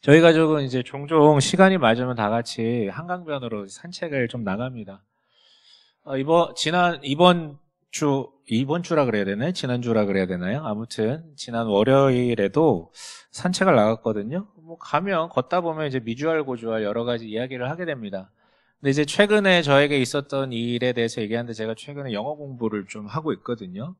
저희 가족은 이제 종종 시간이 맞으면 다 같이 한강변으로 산책을 좀 나갑니다. 이번 주라 그래야 되나요? 지난주라 그래야 되나요? 아무튼, 지난 월요일에도 산책을 나갔거든요. 뭐, 가면, 걷다 보면 이제 미주알, 고주알 여러 가지 이야기를 하게 됩니다. 근데 이제 최근에 저에게 있었던 일에 대해서 얘기하는데 제가 최근에 영어 공부를 좀 하고 있거든요.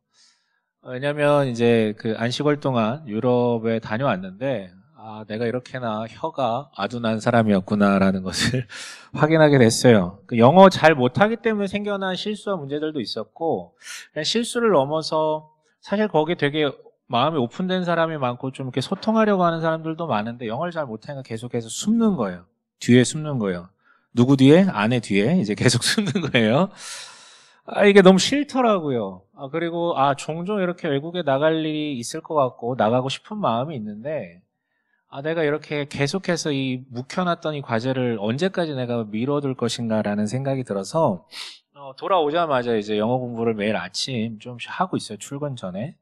왜냐면 이제 그 안식월 동안 유럽에 다녀왔는데, 아, 내가 이렇게나 혀가 아둔한 사람이었구나라는 것을 확인하게 됐어요. 그 영어 잘 못하기 때문에 생겨난 실수와 문제들도 있었고, 그냥 실수를 넘어서 사실 거기 되게 마음이 오픈된 사람이 많고 좀 이렇게 소통하려고 하는 사람들도 많은데 영어를 잘 못하니까 계속해서 숨는 거예요. 뒤에 숨는 거예요. 누구 뒤에? 아내 뒤에 이제 계속 숨는 거예요. 아, 이게 너무 싫더라고요. 그리고, 종종 이렇게 외국에 나갈 일이 있을 것 같고, 나가고 싶은 마음이 있는데, 내가 이렇게 계속해서 이 묵혀놨던 이 과제를 언제까지 내가 미뤄둘 것인가라는 생각이 들어서, 돌아오자마자 이제 영어 공부를 매일 아침 좀 하고 있어요. 출근 전에.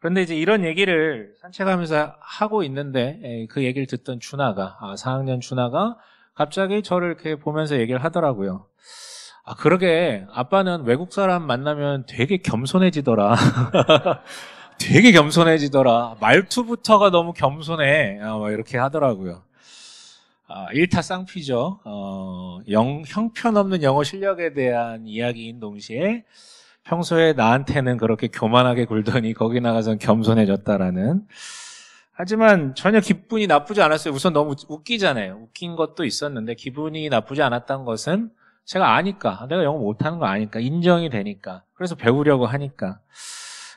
그런데 이제 이런 얘기를 산책하면서 하고 있는데, 그 얘기를 듣던 준하가, 4학년 준하가 갑자기 저를 이렇게 보면서 얘기를 하더라고요. 그러게, 아빠는 외국 사람 만나면 되게 겸손해지더라. 되게 겸손해지더라. 말투부터가 너무 겸손해. 막 이렇게 하더라고요. 일타쌍피죠. 형편없는 영어 실력에 대한 이야기인 동시에 평소에 나한테는 그렇게 교만하게 굴더니 거기 나가서는 겸손해졌다라는. 하지만 전혀 기분이 나쁘지 않았어요. 우선 너무 웃기잖아요. 웃긴 것도 있었는데 기분이 나쁘지 않았던 것은 제가 아니까, 내가 영어 못하는 거 아니까, 인정이 되니까, 그래서 배우려고 하니까.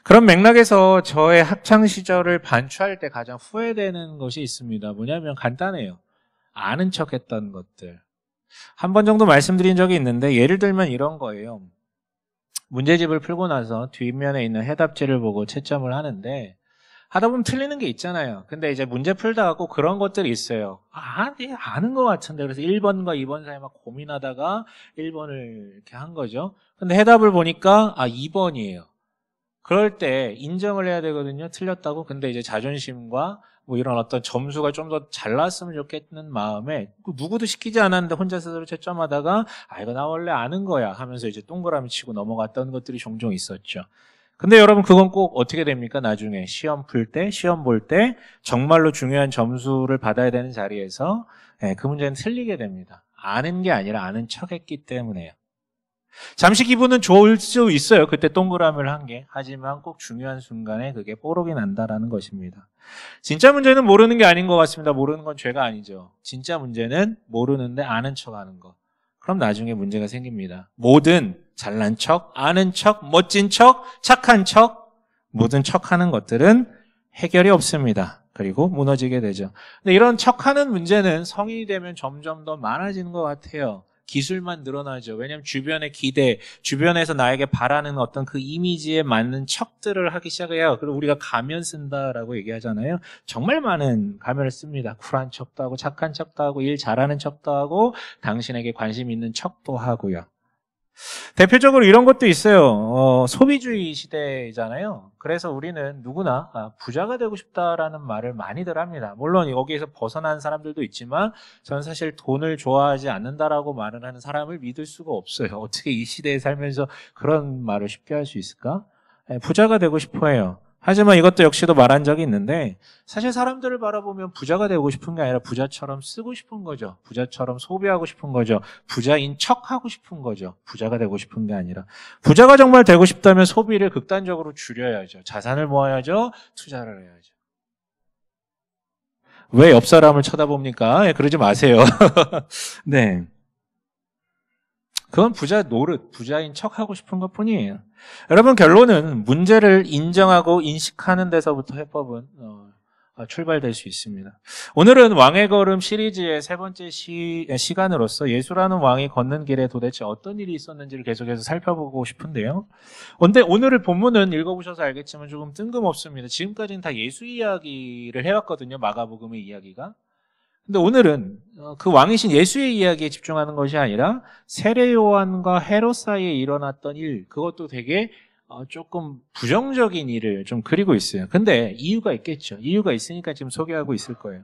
그런 맥락에서 저의 학창 시절을 반추할 때 가장 후회되는 것이 있습니다. 뭐냐면 간단해요. 아는 척 했던 것들. 한 번 정도 말씀드린 적이 있는데, 예를 들면 이런 거예요. 문제집을 풀고 나서 뒷면에 있는 해답지를 보고 채점을 하는데, 하다 보면 틀리는 게 있잖아요. 근데 이제 문제 풀다 하고 그런 것들이 있어요. 네, 아는 것 같은데. 그래서 1번과 2번 사이에 막 고민하다가 1번을 이렇게 한 거죠. 근데 해답을 보니까 2번이에요. 그럴 때 인정을 해야 되거든요. 틀렸다고. 근데 이제 자존심과 뭐 이런 어떤 점수가 좀 더 잘 나왔으면 좋겠는 마음에 누구도 시키지 않았는데 혼자 스스로 채점하다가 이거 나 원래 아는 거야 하면서 이제 동그라미 치고 넘어갔던 것들이 종종 있었죠. 근데 여러분 그건 꼭 어떻게 됩니까? 나중에 시험 풀 때, 시험 볼 때 정말로 중요한 점수를 받아야 되는 자리에서 그 문제는 틀리게 됩니다. 아는 게 아니라 아는 척했기 때문에요. 잠시 기분은 좋을 수 있어요. 그때 동그라미를 한 게. 하지만 꼭 중요한 순간에 그게 뽀록이 난다라는 것입니다. 진짜 문제는 모르는 게 아닌 것 같습니다. 모르는 건 죄가 아니죠. 진짜 문제는 모르는데 아는 척하는 거. 그럼 나중에 문제가 생깁니다. 모든 잘난 척, 아는 척, 멋진 척, 착한 척, 모든 척하는 것들은 해결이 없습니다. 그리고 무너지게 되죠. 근데 이런 척하는 문제는 성인이 되면 점점 더 많아지는 것 같아요. 기술만 늘어나죠. 왜냐하면 주변의 기대, 주변에서 나에게 바라는 어떤 그 이미지에 맞는 척들을 하기 시작해요. 그리고 우리가 가면 쓴다라고 얘기하잖아요. 정말 많은 가면을 씁니다. 쿨한 척도 하고 착한 척도 하고 일 잘하는 척도 하고 당신에게 관심 있는 척도 하고요. 대표적으로 이런 것도 있어요. 소비주의 시대잖아요. 그래서 우리는 누구나 부자가 되고 싶다라는 말을 많이들 합니다. 물론 여기에서 벗어난 사람들도 있지만 저는 사실 돈을 좋아하지 않는다라고 말을 하는 사람을 믿을 수가 없어요. 어떻게 이 시대에 살면서 그런 말을 쉽게 할 수 있을까? 부자가 되고 싶어 해요. 하지만 이것도 역시도 말한 적이 있는데 사실 사람들을 바라보면 부자가 되고 싶은 게 아니라 부자처럼 쓰고 싶은 거죠. 부자처럼 소비하고 싶은 거죠. 부자인 척하고 싶은 거죠. 부자가 되고 싶은 게 아니라. 부자가 정말 되고 싶다면 소비를 극단적으로 줄여야죠. 자산을 모아야죠. 투자를 해야죠. 왜 옆 사람을 쳐다봅니까? 그러지 마세요. 네. 그건 부자 노릇, 부자인 척하고 싶은 것뿐이에요. 여러분 결론은 문제를 인정하고 인식하는 데서부터 해법은 출발될 수 있습니다. 오늘은 왕의 걸음 시리즈의 세 번째 시간으로서 예수라는 왕이 걷는 길에 도대체 어떤 일이 있었는지를 계속해서 살펴보고 싶은데요. 근데 오늘의 본문은 읽어보셔서 알겠지만 조금 뜬금없습니다. 지금까지는 다 예수 이야기를 해왔거든요. 마가복음의 이야기가. 근데 오늘은 그 왕이신 예수의 이야기에 집중하는 것이 아니라 세례 요한과 헤롯 사이에 일어났던 일, 그것도 되게 조금 부정적인 일을 좀 그리고 있어요. 근데 이유가 있겠죠. 이유가 있으니까 지금 소개하고 있을 거예요.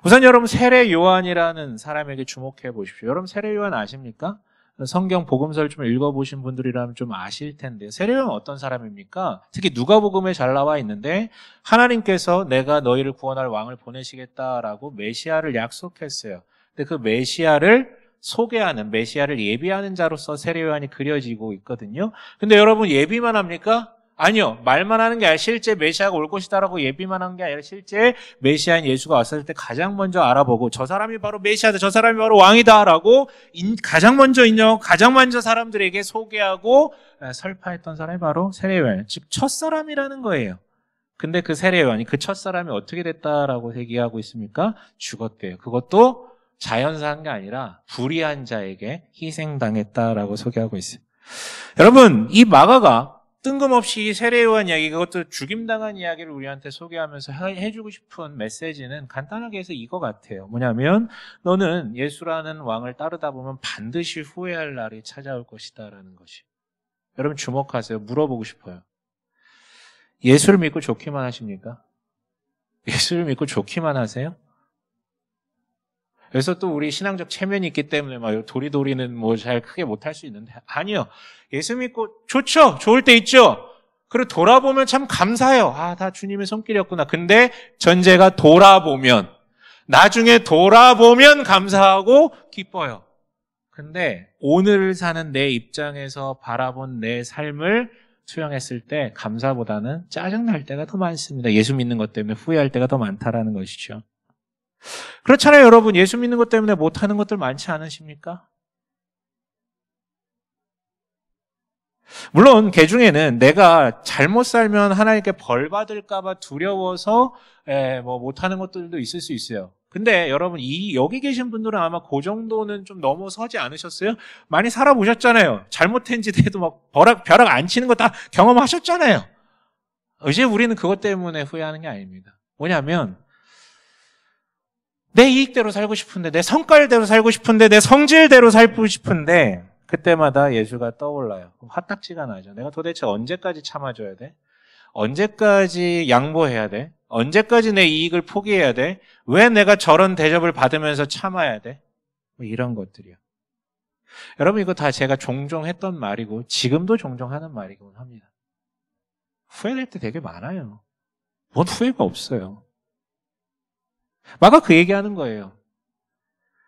우선 여러분 세례 요한이라는 사람에게 주목해 보십시오. 여러분 세례 요한 아십니까? 성경 복음서를 좀 읽어보신 분들이라면 좀 아실 텐데요. 세례 요한은 어떤 사람입니까? 특히 누가복음에 잘 나와 있는데 하나님께서 내가 너희를 구원할 왕을 보내시겠다라고 메시아를 약속했어요. 근데 그 메시아를 소개하는, 메시아를 예비하는 자로서 세례 요한이 그려지고 있거든요. 근데 여러분 예비만 합니까? 아니요. 말만 하는 게 아니라 실제 메시아가 올 것이다라고 예비만 한 게 아니라 실제 메시아인 예수가 왔을 때 가장 먼저 알아보고 저 사람이 바로 메시아다, 저 사람이 바로 왕이다라고 가장 먼저 인정하고 가장 먼저 사람들에게 소개하고 설파했던 사람이 바로 세례 요한, 즉 첫사람이라는 거예요. 근데 그 세례 요한이 그 첫사람이 어떻게 됐다라고 얘기하고 있습니까? 죽었대요. 그것도 자연사한 게 아니라 불의한 자에게 희생당했다라고 소개하고 있어요. 여러분, 이 마가가 뜬금없이 세례 요한 이야기, 그것도 죽임당한 이야기를 우리한테 소개하면서 해주고 싶은 메시지는 간단하게 해서 이거 같아요. 뭐냐면 너는 예수라는 왕을 따르다 보면 반드시 후회할 날이 찾아올 것이다라는 것이. 여러분 주목하세요. 물어보고 싶어요. 예수를 믿고 좋기만 하십니까? 예수를 믿고 좋기만 하세요? 그래서 또 우리 신앙적 체면이 있기 때문에 막 도리도리는 뭐 잘 크게 못할 수 있는데 아니요. 예수 믿고 좋죠. 좋을 때 있죠. 그리고 돌아보면 참 감사해요. 아, 다 주님의 손길이었구나. 근데 전제가 돌아보면, 나중에 돌아보면 감사하고 기뻐요. 근데 오늘 사는 내 입장에서 바라본 내 삶을 수용했을 때 감사보다는 짜증날 때가 더 많습니다. 예수 믿는 것 때문에 후회할 때가 더 많다라는 것이죠. 그렇잖아요, 여러분. 예수 믿는 것 때문에 못하는 것들 많지 않으십니까? 물론 개 중에는 내가 잘못 살면 하나님께 벌 받을까 봐 두려워서 뭐 못하는 것들도 있을 수 있어요. 근데 여러분 여기 계신 분들은 아마 그 정도는 좀 넘어서지 않으셨어요? 많이 살아보셨잖아요. 잘못한 짓에도 막 벼락 안 치는 거 다 경험하셨잖아요. 이제 우리는 그것 때문에 후회하는 게 아닙니다. 뭐냐면 내 이익대로 살고 싶은데, 내 성깔대로 살고 싶은데, 내 성질대로 살고 싶은데 그때마다 예수가 떠올라요. 그럼 화딱지가 나죠. 내가 도대체 언제까지 참아줘야 돼? 언제까지 양보해야 돼? 언제까지 내 이익을 포기해야 돼? 왜 내가 저런 대접을 받으면서 참아야 돼? 뭐 이런 것들이요. 여러분 이거 다 제가 종종 했던 말이고 지금도 종종 하는 말이긴 합니다. 후회될 때 되게 많아요. 뭔 후회가 없어요. 마가 그 얘기하는 거예요.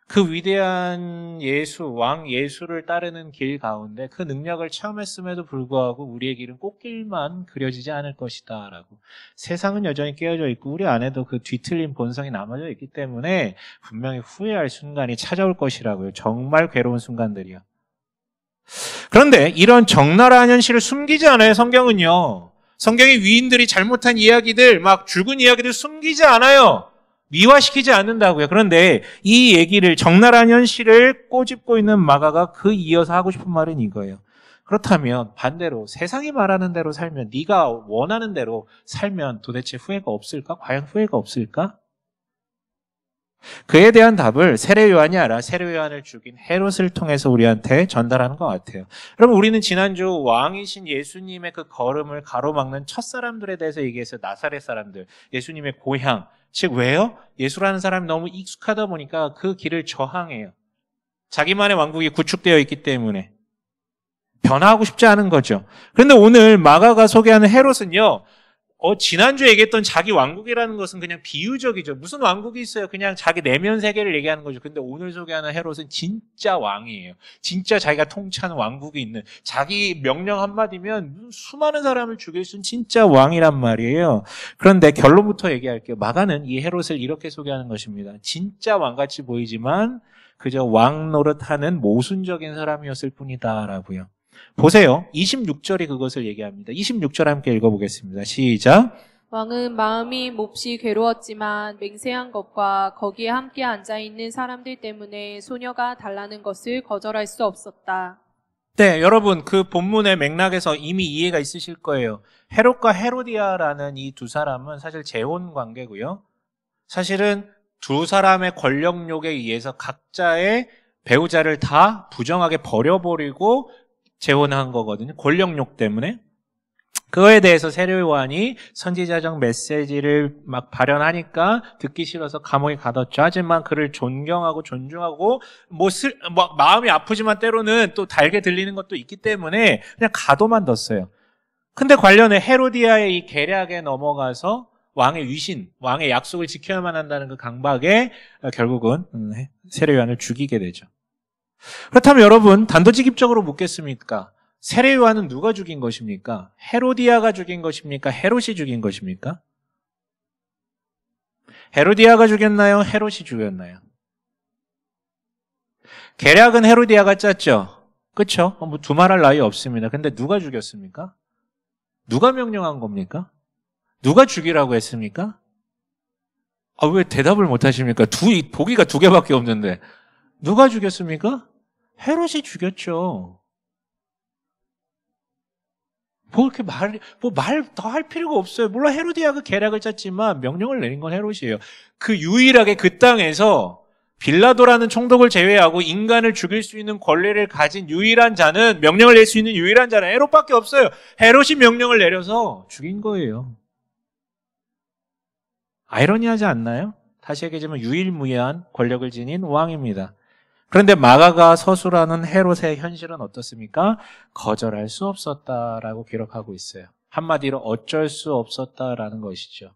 그 위대한 예수, 왕 예수를 따르는 길 가운데 그 능력을 체험했음에도 불구하고 우리의 길은 꽃길만 그려지지 않을 것이다 라고. 세상은 여전히 깨어져 있고 우리 안에도 그 뒤틀린 본성이 남아져 있기 때문에 분명히 후회할 순간이 찾아올 것이라고요. 정말 괴로운 순간들이요. 그런데 이런 적나라한 현실을 숨기지 않아요, 성경은요. 성경의 위인들이 잘못한 이야기들, 막 죽은 이야기들 숨기지 않아요. 미화시키지 않는다고요. 그런데 이 얘기를, 적나라한 현실을 꼬집고 있는 마가가 그 이어서 하고 싶은 말은 이거예요. 그렇다면 반대로 세상이 말하는 대로 살면, 네가 원하는 대로 살면 도대체 후회가 없을까? 과연 후회가 없을까? 그에 대한 답을 세례 요한이 아니라 세례 요한을 죽인 헤롯을 통해서 우리한테 전달하는 것 같아요. 여러분 우리는 지난주 왕이신 예수님의 그 걸음을 가로막는 첫사람들에 대해서 얘기했어요. 나사렛 사람들, 예수님의 고향. 즉 왜요? 예수라는 사람이 너무 익숙하다 보니까 그 길을 저항해요. 자기만의 왕국이 구축되어 있기 때문에 변화하고 싶지 않은 거죠. 그런데 오늘 마가가 소개하는 헤롯은요, 지난주에 얘기했던 자기 왕국이라는 것은 그냥 비유적이죠. 무슨 왕국이 있어요? 그냥 자기 내면 세계를 얘기하는 거죠. 근데 오늘 소개하는 헤롯은 진짜 왕이에요. 진짜 자기가 통치하는 왕국이 있는, 자기 명령 한마디면 수많은 사람을 죽일 수 있는 진짜 왕이란 말이에요. 그런데 결론부터 얘기할게요. 마가는 이 헤롯을 이렇게 소개하는 것입니다. 진짜 왕같이 보이지만 그저 왕 노릇하는 모순적인 사람이었을 뿐이다라고요. 보세요. 26절이 그것을 얘기합니다. 26절 함께 읽어보겠습니다. 시작. 왕은 마음이 몹시 괴로웠지만 맹세한 것과 거기에 함께 앉아있는 사람들 때문에 소녀가 달라는 것을 거절할 수 없었다. 네, 여러분 그 본문의 맥락에서 이미 이해가 있으실 거예요. 헤롯과 헤로디아라는 이 두 사람은 사실 재혼 관계고요. 사실은 두 사람의 권력욕에 의해서 각자의 배우자를 다 부정하게 버려버리고 재혼한 거거든요. 권력욕 때문에. 그거에 대해서 세례 요한이 선지자적 메시지를 막 발현하니까 듣기 싫어서 감옥에 가뒀죠. 하지만 그를 존경하고 존중하고 마음이 아프지만 때로는 또 달게 들리는 것도 있기 때문에 그냥 가둬만 뒀어요. 근데 관련해 헤로디아의 이 계략에 넘어가서 왕의 위신, 왕의 약속을 지켜야만 한다는 그 강박에 결국은 세례 요한을 죽이게 되죠. 그렇다면 여러분 단도직입적으로 묻겠습니까? 세례 요한은 누가 죽인 것입니까? 헤로디아가 죽인 것입니까? 헤롯이 죽인 것입니까? 헤로디아가 죽였나요? 헤롯이 죽였나요? 계략은 헤로디아가 짰죠. 그렇죠? 뭐 두말할 나위 없습니다. 근데 누가 죽였습니까? 누가 명령한 겁니까? 누가 죽이라고 했습니까? 왜 대답을 못 하십니까? 보기가 두 개밖에 없는데. 누가 죽였습니까? 헤롯이 죽였죠. 이렇게 말 더 할 필요가 없어요. 물론 헤로디아가 계략을 짰지만 명령을 내린 건 헤롯이에요. 그 유일하게 그 땅에서 빌라도라는 총독을 제외하고 인간을 죽일 수 있는 권리를 가진 유일한 자는, 명령을 낼 수 있는 유일한 자는 헤롯밖에 없어요. 헤롯이 명령을 내려서 죽인 거예요. 아이러니하지 않나요? 다시 얘기하자면 유일무이한 권력을 지닌 왕입니다. 그런데 마가가 서술하는 헤롯의 현실은 어떻습니까? 거절할 수 없었다라고 기록하고 있어요. 한마디로 어쩔 수 없었다라는 것이죠.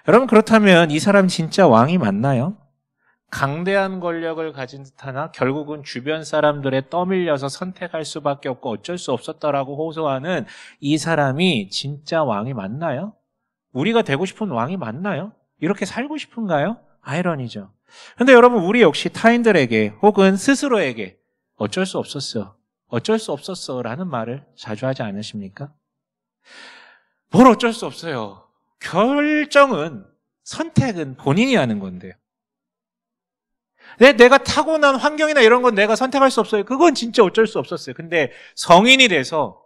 여러분, 그렇다면 이 사람 진짜 왕이 맞나요? 강대한 권력을 가진 듯하나 결국은 주변 사람들에 떠밀려서 선택할 수밖에 없고 어쩔 수 없었다라고 호소하는 이 사람이 진짜 왕이 맞나요? 우리가 되고 싶은 왕이 맞나요? 이렇게 살고 싶은가요? 아이러니죠. 근데 여러분, 우리 역시 타인들에게 혹은 스스로에게 어쩔 수 없었어, 어쩔 수 없었어 라는 말을 자주 하지 않으십니까? 뭘 어쩔 수 없어요. 결정은, 선택은 본인이 하는 건데요. 내가 타고난 환경이나 이런 건 내가 선택할 수 없어요. 그건 진짜 어쩔 수 없었어요. 근데 성인이 돼서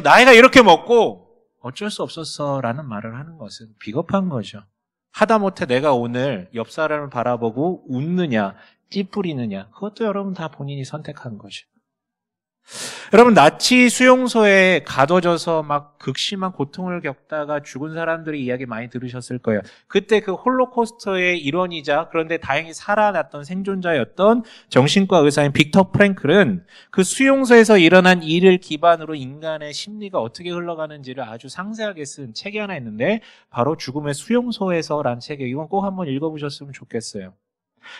나이가 이렇게 먹고 어쩔 수 없었어 라는 말을 하는 것은 비겁한 거죠. 하다못해 내가 오늘 옆 사람을 바라보고 웃느냐, 찌푸리느냐, 그것도 여러분 다 본인이 선택한 거죠. 여러분, 나치 수용소에 가둬져서 막 극심한 고통을 겪다가 죽은 사람들의 이야기 많이 들으셨을 거예요. 그때 그 홀로코스터의 일원이자 그런데 다행히 살아났던 생존자였던 정신과 의사인 빅터 프랭클은 그 수용소에서 일어난 일을 기반으로 인간의 심리가 어떻게 흘러가는지를 아주 상세하게 쓴 책이 하나 있는데 바로 죽음의 수용소에서라는 책이에요. 이건 꼭 한번 읽어보셨으면 좋겠어요.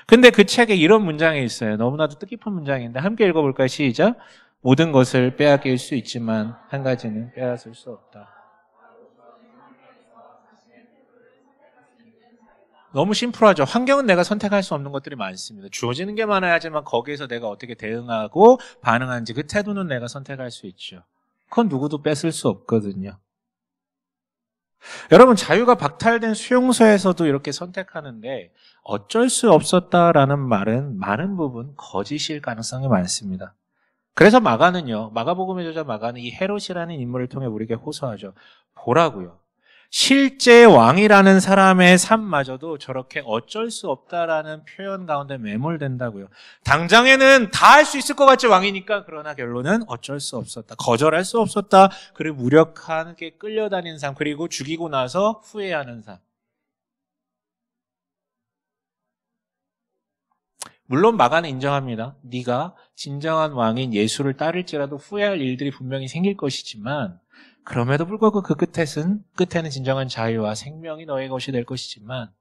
근데 그 책에 이런 문장이 있어요. 너무나도 뜻깊은 문장인데 함께 읽어볼까요? 시작. 모든 것을 빼앗길 수 있지만 한 가지는 빼앗을 수 없다. 너무 심플하죠. 환경은 내가 선택할 수 없는 것들이 많습니다. 주어지는 게 많아야 하지만 거기에서 내가 어떻게 대응하고 반응하는지 그 태도는 내가 선택할 수 있죠. 그건 누구도 뺏을 수 없거든요. 여러분, 자유가 박탈된 수용소에서도 이렇게 선택하는데 어쩔 수 없었다라는 말은 많은 부분 거짓일 가능성이 많습니다. 그래서 마가복음의 저자 마가는 이 헤롯이라는 인물을 통해 우리에게 호소하죠. 보라고요. 실제 왕이라는 사람의 삶마저도 저렇게 어쩔 수 없다라는 표현 가운데 매몰된다고요. 당장에는 다 할 수 있을 것 같지 왕이니까. 그러나 결론은 어쩔 수 없었다. 거절할 수 없었다. 그리고 무력하게 끌려다니는 삶, 그리고 죽이고 나서 후회하는 삶. 물론 마가는 인정합니다. 네가 진정한 왕인 예수를 따를지라도 후회할 일들이 분명히 생길 것이지만 그럼에도 불구하고 그 끝에는 진정한 자유와 생명이 너의 것이 될 것이지만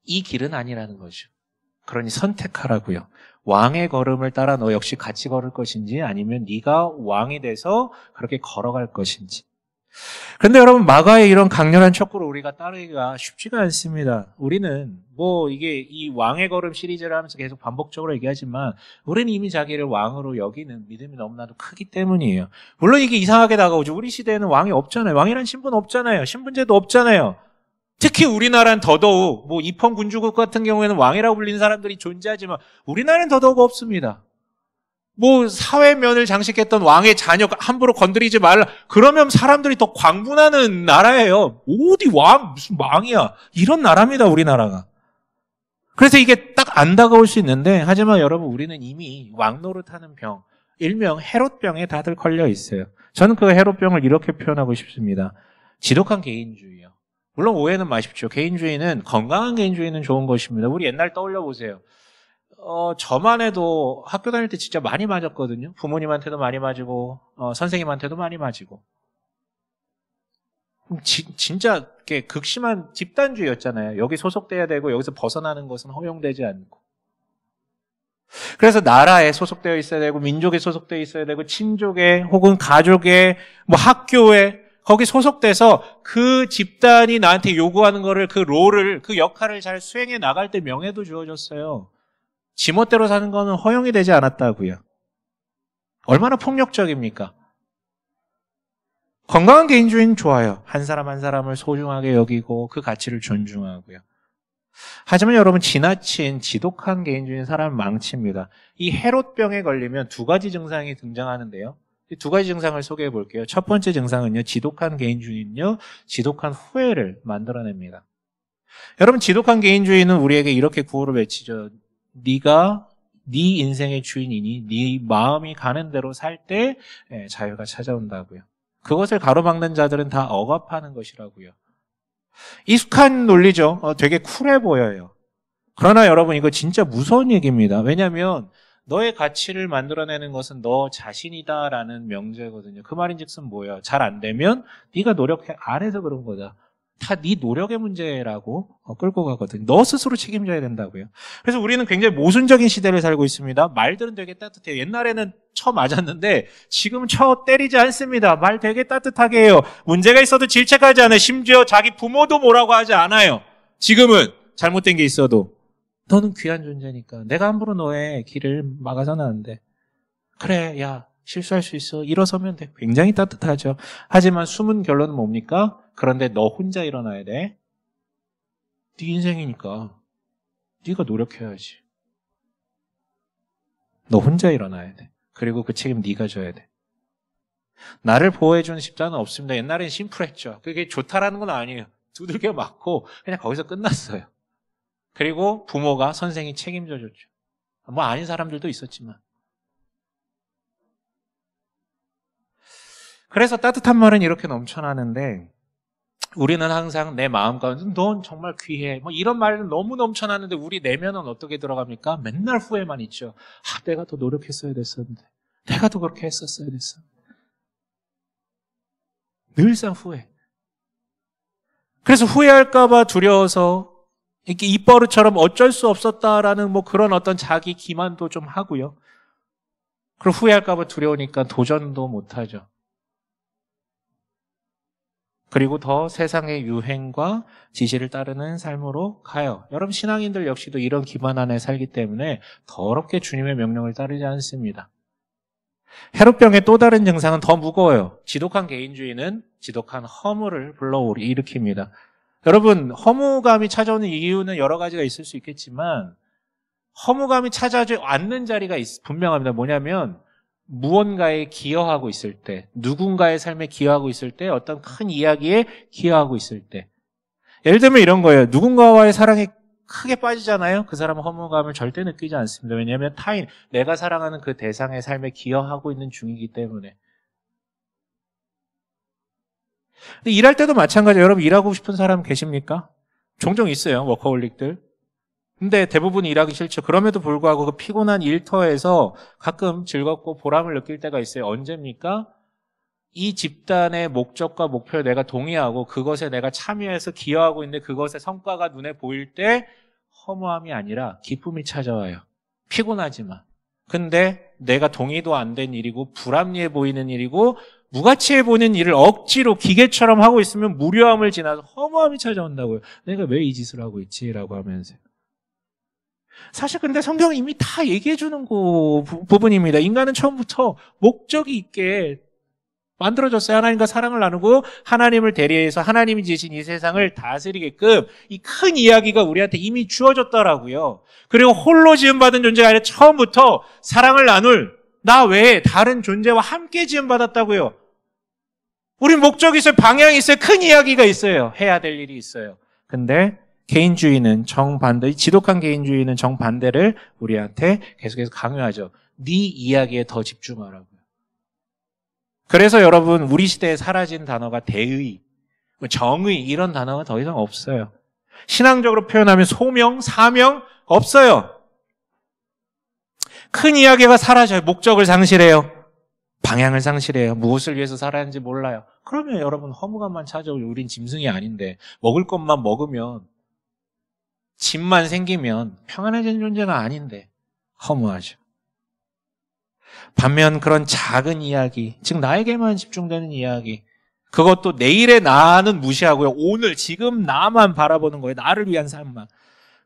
이 길은 아니라는 거죠. 그러니 선택하라고요. 왕의 걸음을 따라 너 역시 같이 걸을 것인지 아니면 네가 왕이 돼서 그렇게 걸어갈 것인지. 그런데 여러분, 마가의 이런 강렬한 촉구를 우리가 따르기가 쉽지가 않습니다. 우리는 이게 이 왕의 걸음 시리즈를 하면서 계속 반복적으로 얘기하지만 우리는 이미 자기를 왕으로 여기는 믿음이 너무나도 크기 때문이에요. 물론 이게 이상하게 다가오죠. 우리 시대에는 왕이 없잖아요. 왕이란 신분 없잖아요. 신분제도 없잖아요. 특히 우리나라는 더더욱 입헌군주국 같은 경우에는 왕이라고 불리는 사람들이 존재하지만 우리나라는 더더욱 없습니다. 사회면을 장식했던 왕의 자녀 함부로 건드리지 말라. 그러면 사람들이 더 광분하는 나라예요. 어디 무슨 왕이야. 이런 나라입니다, 우리나라가. 그래서 이게 딱 안 다가올 수 있는데, 하지만 여러분, 우리는 이미 왕 노릇하는 병, 일명 헤롯병에 다들 걸려 있어요. 저는 그 헤롯병을 이렇게 표현하고 싶습니다. 지독한 개인주의요. 물론 오해는 마십시오. 개인주의는, 건강한 개인주의는 좋은 것입니다. 우리 옛날 떠올려 보세요. 저만 해도 학교 다닐 때 진짜 많이 맞았거든요. 부모님한테도 많이 맞고, 선생님한테도 많이 맞고. 진짜 극심한 집단주의였잖아요. 여기 소속돼야 되고 여기서 벗어나는 것은 허용되지 않고. 그래서 나라에 소속되어 있어야 되고 민족에 소속되어 있어야 되고 친족에 혹은 가족에 뭐 학교에 거기 소속돼서 그 집단이 나한테 요구하는 거를 그 롤을 그 역할을 잘 수행해 나갈 때 명예도 주어졌어요. 지멋대로 사는 거는 허용이 되지 않았다고요. 얼마나 폭력적입니까? 건강한 개인주의는 좋아요. 한 사람 한 사람을 소중하게 여기고 그 가치를 존중하고요. 하지만 여러분 지나친 지독한 개인주의는 사람을 망칩니다. 이 헤롯병에 걸리면 두 가지 증상이 등장하는데요. 이 두 가지 증상을 소개해 볼게요. 첫 번째 증상은요. 지독한 개인주의는요. 지독한 후회를 만들어냅니다. 여러분 지독한 개인주의는 우리에게 이렇게 구호를 외치죠. 네가 네 인생의 주인이니 네 마음이 가는 대로 살 때 자유가 찾아온다고요. 그것을 가로막는 자들은 다 억압하는 것이라고요. 익숙한 논리죠. 되게 쿨해 보여요. 그러나 여러분 이거 진짜 무서운 얘기입니다. 왜냐하면 너의 가치를 만들어내는 것은 너 자신이다라는 명제거든요. 그 말인즉슨 뭐예요? 잘 안 되면 네가 노력해 안 해서 그런 거다. 다 네 노력의 문제라고 끌고 가거든요. 너 스스로 책임져야 된다고요. 그래서 우리는 굉장히 모순적인 시대를 살고 있습니다. 말들은 되게 따뜻해요. 옛날에는 쳐 맞았는데 지금은 쳐 때리지 않습니다. 말 되게 따뜻하게 해요. 문제가 있어도 질책하지 않아요. 심지어 자기 부모도 뭐라고 하지 않아요. 지금은 잘못된 게 있어도 너는 귀한 존재니까 내가 함부로 너의 길을 막아서는 안 돼. 그래, 야 실수할 수 있어. 일어서면 돼. 굉장히 따뜻하죠. 하지만 숨은 결론은 뭡니까? 그런데 너 혼자 일어나야 돼. 네 인생이니까 네가 노력해야지. 너 혼자 일어나야 돼. 그리고 그 책임 네가 져야 돼. 나를 보호해주는 집단은 없습니다. 옛날엔 심플했죠. 그게 좋다라는 건 아니에요. 두들겨 맞고 그냥 거기서 끝났어요. 그리고 부모가 선생이 책임져 줬죠. 뭐 아닌 사람들도 있었지만. 그래서 따뜻한 말은 이렇게 넘쳐나는데 우리는 항상 내 마음 가운데 넌 정말 귀해. 뭐 이런 말은 너무 넘쳐나는데 우리 내면은 어떻게 들어갑니까? 맨날 후회만 있죠. 내가 더 노력했어야 됐었는데. 내가 더 그렇게 했었어야 됐었는데. 늘상 후회. 그래서 후회할까 봐 두려워서 이렇게 입버릇처럼 어쩔 수 없었다라는 뭐 그런 어떤 자기 기만도 좀 하고요. 그리고 후회할까 봐 두려우니까 도전도 못하죠. 그리고 더 세상의 유행과 지시를 따르는 삶으로 가요. 여러분 신앙인들 역시도 이런 기반 안에 살기 때문에 더럽게 주님의 명령을 따르지 않습니다. 헤롯병의 또 다른 증상은 더 무거워요. 지독한 개인주의는 지독한 허물을 불러일으킵니다. 여러분 허무감이 찾아오는 이유는 여러 가지가 있을 수 있겠지만 허무감이 찾아오지 않는 자리가 분명합니다. 뭐냐면 무언가에 기여하고 있을 때, 누군가의 삶에 기여하고 있을 때, 어떤 큰 이야기에 기여하고 있을 때. 예를 들면 이런 거예요. 누군가와의 사랑에 크게 빠지잖아요. 그 사람은 허무감을 절대 느끼지 않습니다. 왜냐하면 타인, 내가 사랑하는 그 대상의 삶에 기여하고 있는 중이기 때문에. 근데 일할 때도 마찬가지예요. 여러분 일하고 싶은 사람 계십니까? 종종 있어요. 워커홀릭들. 근데 대부분 일하기 싫죠. 그럼에도 불구하고 그 피곤한 일터에서 가끔 즐겁고 보람을 느낄 때가 있어요. 언제입니까? 이 집단의 목적과 목표에 내가 동의하고 그것에 내가 참여해서 기여하고 있는데 그것의 성과가 눈에 보일 때 허무함이 아니라 기쁨이 찾아와요. 피곤하지만. 근데 내가 동의도 안 된 일이고 불합리해 보이는 일이고 무가치해 보이는 일을 억지로 기계처럼 하고 있으면 무료함을 지나서 허무함이 찾아온다고요. 내가 왜 이 짓을 하고 있지라고 하면서요. 사실 근데 성경은 이미 다 얘기해 주는 부분입니다. 인간은 처음부터 목적이 있게 만들어졌어요. 하나님과 사랑을 나누고 하나님을 대리해서 하나님이 지으신 이 세상을 다스리게끔 이 큰 이야기가 우리한테 이미 주어졌더라고요. 그리고 홀로 지음받은 존재가 아니라 처음부터 사랑을 나눌 나 외에 다른 존재와 함께 지음받았다고요. 우린 목적이 있어요. 방향이 있어요. 큰 이야기가 있어요. 해야 될 일이 있어요. 근데 개인주의는 정반대, 지독한 개인주의는 정반대를 우리한테 계속해서 강요하죠. 네 이야기에 더 집중하라고요. 그래서 여러분 우리 시대에 사라진 단어가 대의, 정의 이런 단어가 더 이상 없어요. 신앙적으로 표현하면 소명, 사명 없어요. 큰 이야기가 사라져요. 목적을 상실해요. 방향을 상실해요. 무엇을 위해서 살아야하는지 몰라요. 그러면 여러분 허무감만 찾아오죠. 우린 짐승이 아닌데 먹을 것만 먹으면 집만 생기면 평안해진 존재가 아닌데 허무하죠. 반면 그런 작은 이야기, 즉 나에게만 집중되는 이야기, 그것도 내일의 나는 무시하고요. 오늘 지금 나만 바라보는 거예요. 나를 위한 삶만.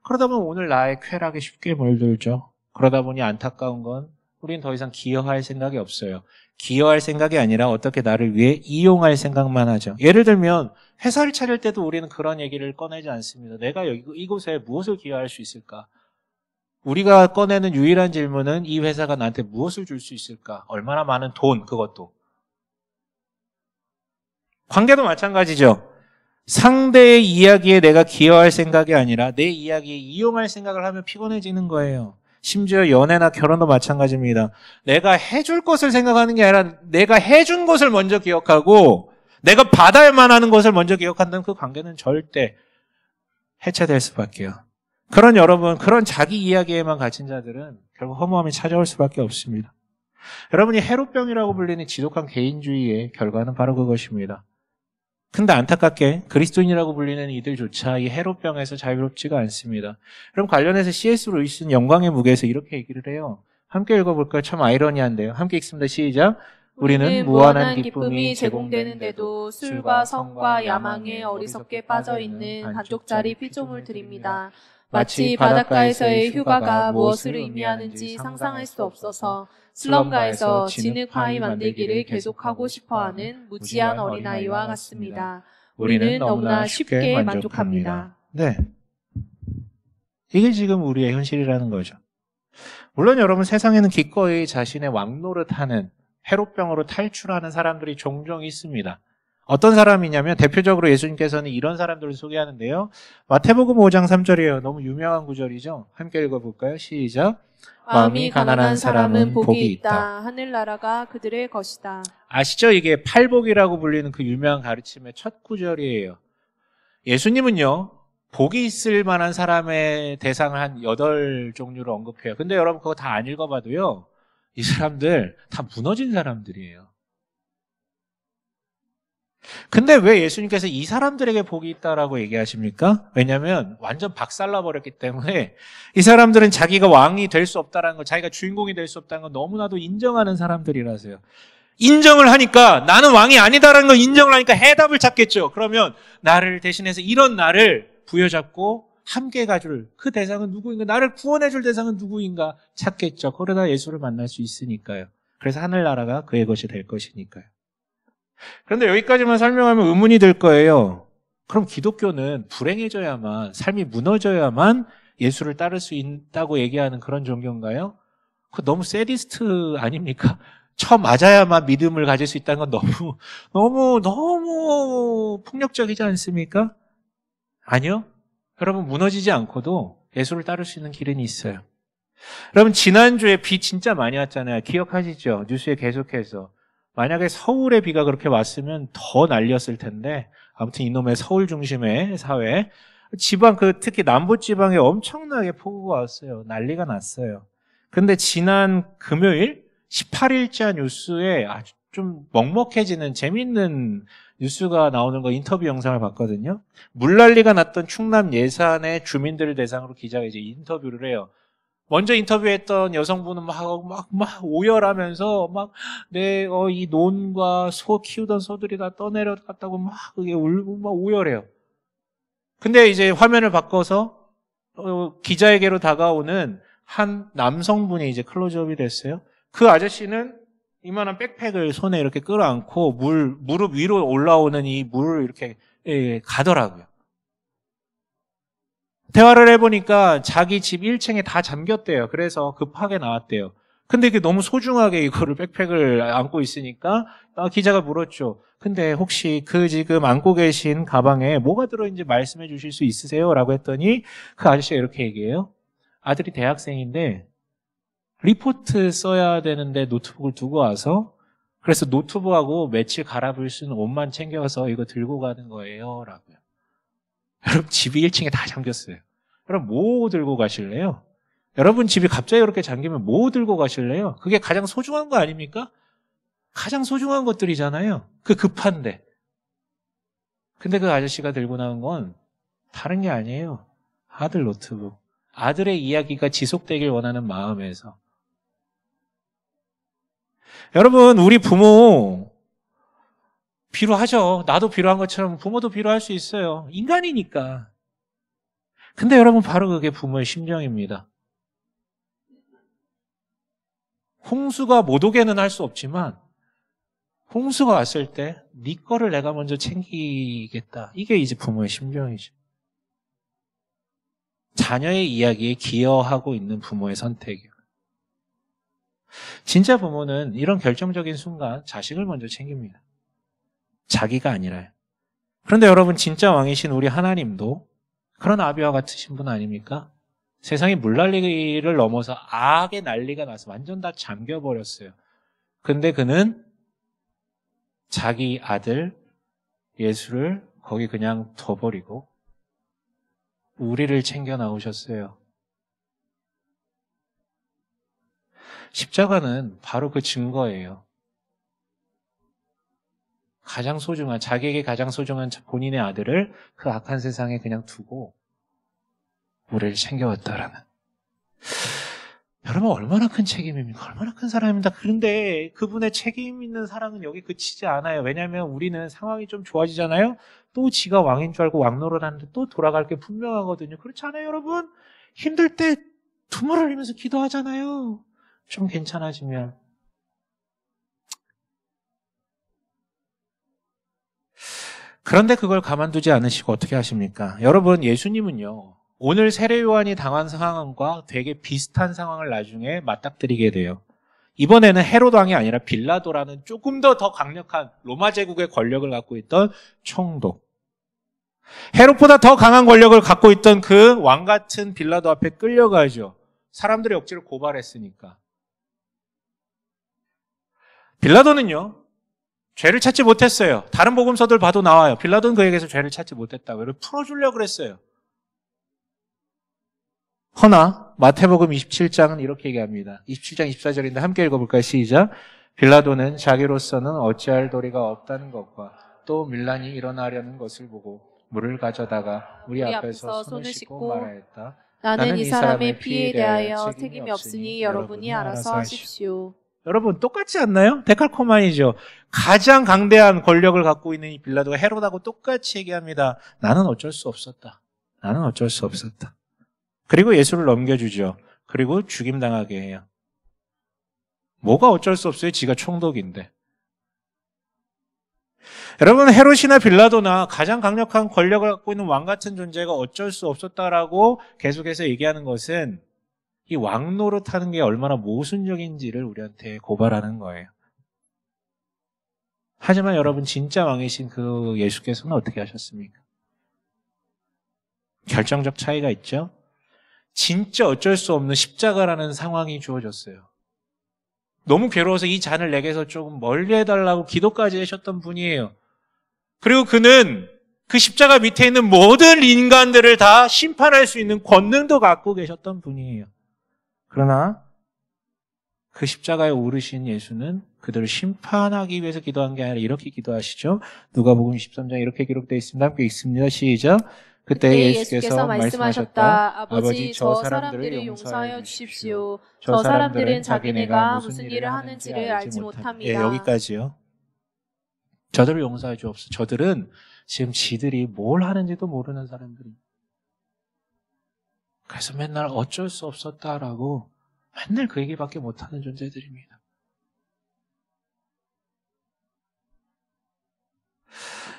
그러다 보면 오늘 나의 쾌락에 쉽게 몰들죠. 그러다 보니 안타까운 건 우린 더 이상 기여할 생각이 없어요. 기여할 생각이 아니라 어떻게 나를 위해 이용할 생각만 하죠. 예를 들면 회사를 차릴 때도 우리는 그런 얘기를 꺼내지 않습니다. 내가 이곳에 무엇을 기여할 수 있을까? 우리가 꺼내는 유일한 질문은 이 회사가 나한테 무엇을 줄 수 있을까? 얼마나 많은 돈, 그것도. 관계도 마찬가지죠. 상대의 이야기에 내가 기여할 생각이 아니라 내 이야기에 이용할 생각을 하면 피곤해지는 거예요. 심지어 연애나 결혼도 마찬가지입니다. 내가 해줄 것을 생각하는 게 아니라 내가 해준 것을 먼저 기억하고 내가 받아야만 하는 것을 먼저 기억한다면 그 관계는 절대 해체될 수밖에요. 그런 여러분, 그런 자기 이야기에만 갇힌 자들은 결국 허무함이 찾아올 수밖에 없습니다. 여러분이 해로병이라고 불리는 지독한 개인주의의 결과는 바로 그것입니다. 근데 안타깝게 그리스도인이라고 불리는 이들조차 이 해로병에서 자유롭지가 않습니다. 그럼 관련해서 C.S. 루이스는 영광의 무게에서 이렇게 얘기를 해요. 함께 읽어볼까요? 참 아이러니한데요. 함께 읽습니다. 시작. 우리는 무한한 기쁨이 제공되는데도 술과 성과 야망에 어리석게 빠져있는 한쪽짜리 피조물 들입니다. 마치 바닷가에서의 휴가가 무엇을 의미하는지 상상할 수 없어서 슬럼가에서 진흙파이 만들기를 계속하고 싶어하는 무지한 어린아이와 같습니다. 우리는 너무나 쉽게 만족합니다. 네, 이게 지금 우리의 현실이라는 거죠. 물론 여러분 세상에는 기꺼이 자신의 왕노릇하는 해로병으로 탈출하는 사람들이 종종 있습니다. 어떤 사람이냐면 대표적으로 예수님께서는 이런 사람들을 소개하는데요. 마태복음 5장 3절이에요. 너무 유명한 구절이죠. 함께 읽어볼까요? 시작. 마음이 가난한 사람은 복이 있다. 하늘나라가 그들의 것이다. 아시죠? 이게 팔복이라고 불리는 그 유명한 가르침의 첫 구절이에요. 예수님은요, 복이 있을 만한 사람의 대상을 한 8종류로 언급해요. 근데 여러분 그거 다 안 읽어봐도요, 이 사람들 다 무너진 사람들이에요. 근데 왜 예수님께서 이 사람들에게 복이 있다라고 얘기하십니까? 왜냐하면 완전 박살나버렸기 때문에 이 사람들은 자기가 왕이 될 수 없다는 거, 자기가 주인공이 될 수 없다는 거 너무나도 인정하는 사람들이라서요. 인정을 하니까, 나는 왕이 아니다라는 걸 인정을 하니까 해답을 찾겠죠. 그러면 나를 대신해서 이런 나를 부여잡고 함께 가줄 그 대상은 누구인가, 나를 구원해줄 대상은 누구인가 찾겠죠. 그러다 예수를 만날 수 있으니까요. 그래서 하늘나라가 그의 것이 될 것이니까요. 그런데 여기까지만 설명하면 의문이 들 거예요. 그럼 기독교는 불행해져야만, 삶이 무너져야만 예수를 따를 수 있다고 얘기하는 그런 종교인가요? 그거 너무 세디스트 아닙니까? 맞아야만 믿음을 가질 수 있다는 건 너무 폭력적이지 않습니까? 아니요. 여러분 무너지지 않고도 예수를 따를 수 있는 길은 있어요. 여러분 지난주에 비 진짜 많이 왔잖아요. 기억하시죠? 뉴스에 계속해서. 만약에 서울에 비가 그렇게 왔으면 더 난리였을 텐데, 아무튼 이놈의 서울 중심의 사회, 지방, 특히 남부지방에 엄청나게 폭우가 왔어요. 난리가 났어요. 근데 지난 금요일 18일자 뉴스에 아주 좀 먹먹해지는 재밌는 뉴스가 나오는 거 인터뷰 영상을 봤거든요. 물난리가 났던 충남 예산의 주민들을 대상으로 기자가 이제 인터뷰를 해요. 먼저 인터뷰했던 여성분은 막 오열하면서 이 논과 소 키우던 소들이 다 떠내려갔다고 막 그게 울고 막 오열해요. 근데 이제 화면을 바꿔서 기자에게로 다가오는 한 남성분이 이제 클로즈업이 됐어요. 그 아저씨는 이만한 백팩을 손에 이렇게 끌어안고 무릎 위로 올라오는 이 물을 이렇게 가더라고요. 대화를 해보니까 자기 집 1층에 다 잠겼대요. 그래서 급하게 나왔대요. 근데 이게 너무 소중하게 이거를 백팩을 안고 있으니까 기자가 물었죠. 근데 혹시 지금 안고 계신 가방에 뭐가 들어있는지 말씀해 주실 수 있으세요? 라고 했더니 그 아저씨가 이렇게 얘기해요. 아들이 대학생인데 리포트 써야 되는데 노트북을 두고 와서 그래서 노트북하고 며칠 갈아입을 수 있는 옷만 챙겨서 이거 들고 가는 거예요. 라고요. 여러분 집이 1층에 다 잠겼어요. 여러분 뭐 들고 가실래요? 여러분 집이 갑자기 그렇게 잠기면 뭐 들고 가실래요? 그게 가장 소중한 거 아닙니까? 가장 소중한 것들이잖아요. 그 급한데. 근데 그 아저씨가 들고 나온 건 다른 게 아니에요. 아들 노트북. 아들의 이야기가 지속되길 원하는 마음에서. 여러분 우리 부모 필요하죠. 나도 필요한 것처럼 부모도 필요할 수 있어요. 인간이니까. 근데 여러분 바로 그게 부모의 심정입니다. 홍수가 못 오게는 할 수 없지만 홍수가 왔을 때 네 거를 내가 먼저 챙기겠다. 이게 이제 부모의 심정이죠. 자녀의 이야기에 기여하고 있는 부모의 선택이요. 진짜 부모는 이런 결정적인 순간 자식을 먼저 챙깁니다. 자기가 아니라요. 그런데 여러분 진짜 왕이신 우리 하나님도 그런 아비와 같으신 분 아닙니까? 세상이 물난리를 넘어서 악의 난리가 나서 완전 다 잠겨버렸어요. 근데 그는 자기 아들 예수를 거기 그냥 둬버리고 우리를 챙겨 나오셨어요. 십자가는 바로 그 증거예요. 가장 소중한, 자기에게 가장 소중한 본인의 아들을 그 악한 세상에 그냥 두고 우리를 챙겨왔다라는. 여러분 얼마나 큰 책임입니까? 얼마나 큰 사랑입니다. 그런데 그분의 책임 있는 사랑은 여기 그치지 않아요. 왜냐하면 우리는 상황이 좀 좋아지잖아요. 또 지가 왕인 줄 알고 왕노릇 하는데 또 돌아갈 게 분명하거든요. 그렇지 않아요 여러분? 힘들 때 눈물 흘리면서 기도하잖아요. 좀 괜찮아지면. 그런데 그걸 가만두지 않으시고 어떻게 하십니까? 여러분 예수님은요. 오늘 세례요한이 당한 상황과 되게 비슷한 상황을 나중에 맞닥뜨리게 돼요. 이번에는 헤롯 왕이 아니라 빌라도라는 조금 더 강력한 로마 제국의 권력을 갖고 있던 총독. 헤롯보다 더 강한 권력을 갖고 있던 그 왕 같은 빌라도 앞에 끌려가죠. 사람들이 억지로 고발했으니까. 빌라도는요. 죄를 찾지 못했어요. 다른 복음서들 봐도 나와요. 빌라도는 그에게서 죄를 찾지 못했다고. 이를 풀어주려고 그랬어요. 허나 마태복음 27장은 이렇게 얘기합니다. 27장 24절인데 함께 읽어볼까요? 시작. 빌라도는 자기로서는 어찌할 도리가 없다는 것과 또 밀란이 일어나려는 것을 보고 물을 가져다가 우리 앞에서 손을 씻고 말하였다. 나는 이 사람의 피에 대하여 책임이 없으니 여러분이 알아서 하십시오. 여러분 똑같지 않나요? 데칼코마니죠. 가장 강대한 권력을 갖고 있는 이 빌라도가 헤롯하고 똑같이 얘기합니다. 나는 어쩔 수 없었다. 나는 어쩔 수 없었다. 그리고 예수를 넘겨주죠. 그리고 죽임당하게 해요. 뭐가 어쩔 수 없어요? 지가 총독인데. 여러분 헤롯이나 빌라도나 가장 강력한 권력을 갖고 있는 왕 같은 존재가 어쩔 수 없었다라고 계속해서 얘기하는 것은 이 왕 노릇하는 게 얼마나 모순적인지를 우리한테 고발하는 거예요. 하지만 여러분 진짜 왕이신 그 예수께서는 어떻게 하셨습니까? 결정적 차이가 있죠. 진짜 어쩔 수 없는 십자가라는 상황이 주어졌어요. 너무 괴로워서 이 잔을 내게서 조금 멀리 해달라고 기도까지 하셨던 분이에요. 그리고 그는 그 십자가 밑에 있는 모든 인간들을 다 심판할 수 있는 권능도 갖고 계셨던 분이에요. 그러나 그 십자가에 오르신 예수는 그들을 심판하기 위해서 기도한 게 아니라 이렇게 기도하시죠. 누가복음 23장 이렇게 기록되어 있습니다. 함께 읽습니다. 시작. 그때 예수께서 말씀하셨다. 아버지, 저 사람들을 용서하여 주십시오. 저 사람들은 자기네가 무슨 일을 하는지를 알지 못합니다. 예, 여기까지요. 저들을 용서해 주옵소서. 저들은 지금 지들이 뭘 하는지도 모르는 사람들입니다. 그래서 맨날 어쩔 수 없었다라고 맨날 그 얘기밖에 못하는 존재들입니다.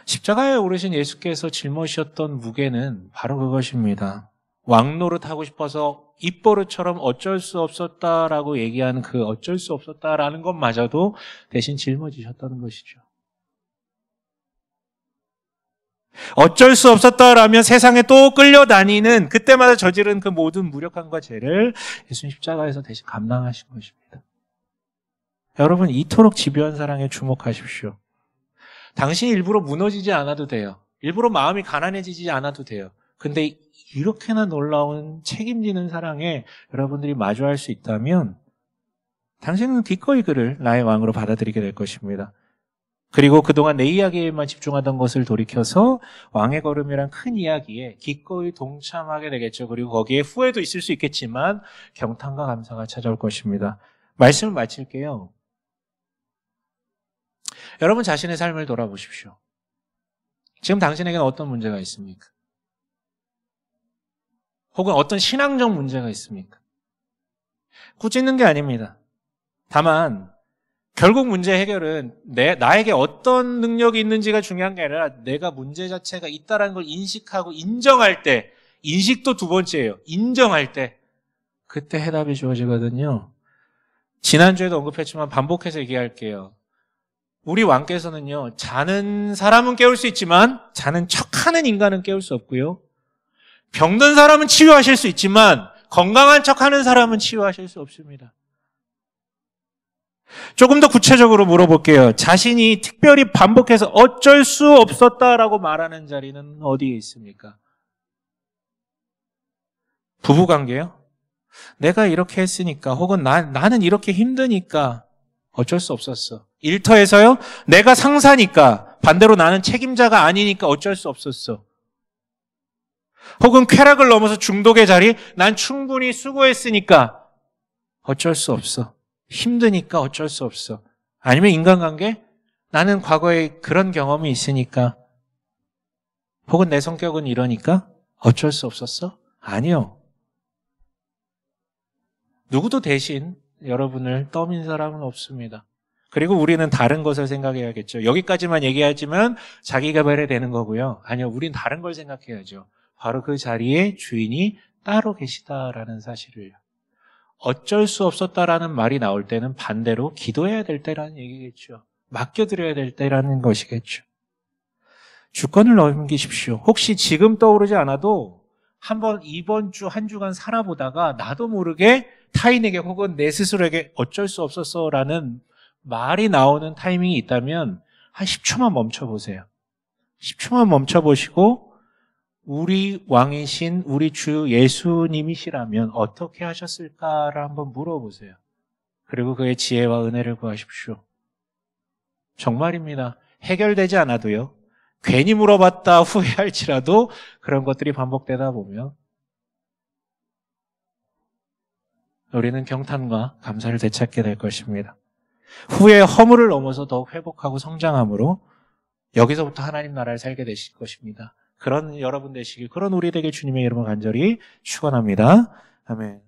십자가에 오르신 예수께서 짊어지셨던 무게는 바로 그것입니다. 왕노릇 하고 싶어서 입버릇처럼 어쩔 수 없었다라고 얘기하는 그 어쩔 수 없었다라는 것마저도 대신 짊어지셨다는 것이죠. 어쩔 수 없었다라면 세상에 또 끌려다니는 그때마다 저지른 그 모든 무력함과 죄를 예수님 십자가에서 대신 감당하신 것입니다. 여러분, 이토록 집요한 사랑에 주목하십시오. 당신이 일부러 무너지지 않아도 돼요. 일부러 마음이 가난해지지 않아도 돼요. 근데 이렇게나 놀라운 책임지는 사랑에 여러분들이 마주할 수 있다면 당신은 기꺼이 그를 나의 왕으로 받아들이게 될 것입니다. 그리고 그동안 내 이야기에만 집중하던 것을 돌이켜서 왕의 걸음이란 큰 이야기에 기꺼이 동참하게 되겠죠. 그리고 거기에 후회도 있을 수 있겠지만 경탄과 감사가 찾아올 것입니다. 말씀을 마칠게요. 여러분 자신의 삶을 돌아보십시오. 지금 당신에게는 어떤 문제가 있습니까? 혹은 어떤 신앙적 문제가 있습니까? 꾸짖는 게 아닙니다. 다만 결국 문제 해결은 나에게 어떤 능력이 있는지가 중요한 게 아니라 내가 문제 자체가 있다는 걸 인식하고 인정할 때, 인식도 두 번째예요. 인정할 때 그때 해답이 주어지거든요. 지난주에도 언급했지만 반복해서 얘기할게요. 우리 왕께서는요, 자는 사람은 깨울 수 있지만 자는 척하는 인간은 깨울 수 없고요. 병든 사람은 치유하실 수 있지만 건강한 척하는 사람은 치유하실 수 없습니다. 조금 더 구체적으로 물어볼게요. 자신이 특별히 반복해서 어쩔 수 없었다라고 말하는 자리는 어디에 있습니까? 부부관계요? 내가 이렇게 했으니까 혹은 나는 이렇게 힘드니까 어쩔 수 없었어. 일터에서요? 내가 상사니까 반대로 나는 책임자가 아니니까 어쩔 수 없었어. 혹은 쾌락을 넘어서 중독의 자리, 난 충분히 수고했으니까 어쩔 수 없어. 힘드니까 어쩔 수 없어. 아니면 인간관계? 나는 과거에 그런 경험이 있으니까 혹은 내 성격은 이러니까 어쩔 수 없었어? 아니요. 누구도 대신 여러분을 떠민 사람은 없습니다. 그리고 우리는 다른 것을 생각해야겠죠. 여기까지만 얘기하지만 자기 개발이 되는 거고요. 아니요, 우린 다른 걸 생각해야죠. 바로 그 자리에 주인이 따로 계시다라는 사실을요. 어쩔 수 없었다라는 말이 나올 때는 반대로 기도해야 될 때라는 얘기겠죠. 맡겨드려야 될 때라는 것이겠죠. 주권을 넘기십시오. 혹시 지금 떠오르지 않아도 이번 주 한 주간 살아보다가 나도 모르게 타인에게 혹은 내 스스로에게 어쩔 수 없었어라는 말이 나오는 타이밍이 있다면 한 10초만 멈춰보세요. 10초만 멈춰보시고 우리 왕이신 우리 주 예수님이시라면 어떻게 하셨을까를 한번 물어보세요. 그리고 그의 지혜와 은혜를 구하십시오. 정말입니다. 해결되지 않아도요. 괜히 물어봤다 후회할지라도 그런 것들이 반복되다 보면 우리는 경탄과 감사를 되찾게 될 것입니다. 후회의 허물을 넘어서 더욱 회복하고 성장함으로 여기서부터 하나님 나라를 살게 되실 것입니다. 그런 여러분 되시길, 그런 우리 되길 주님의 이름으로 간절히 축원합니다. 아멘.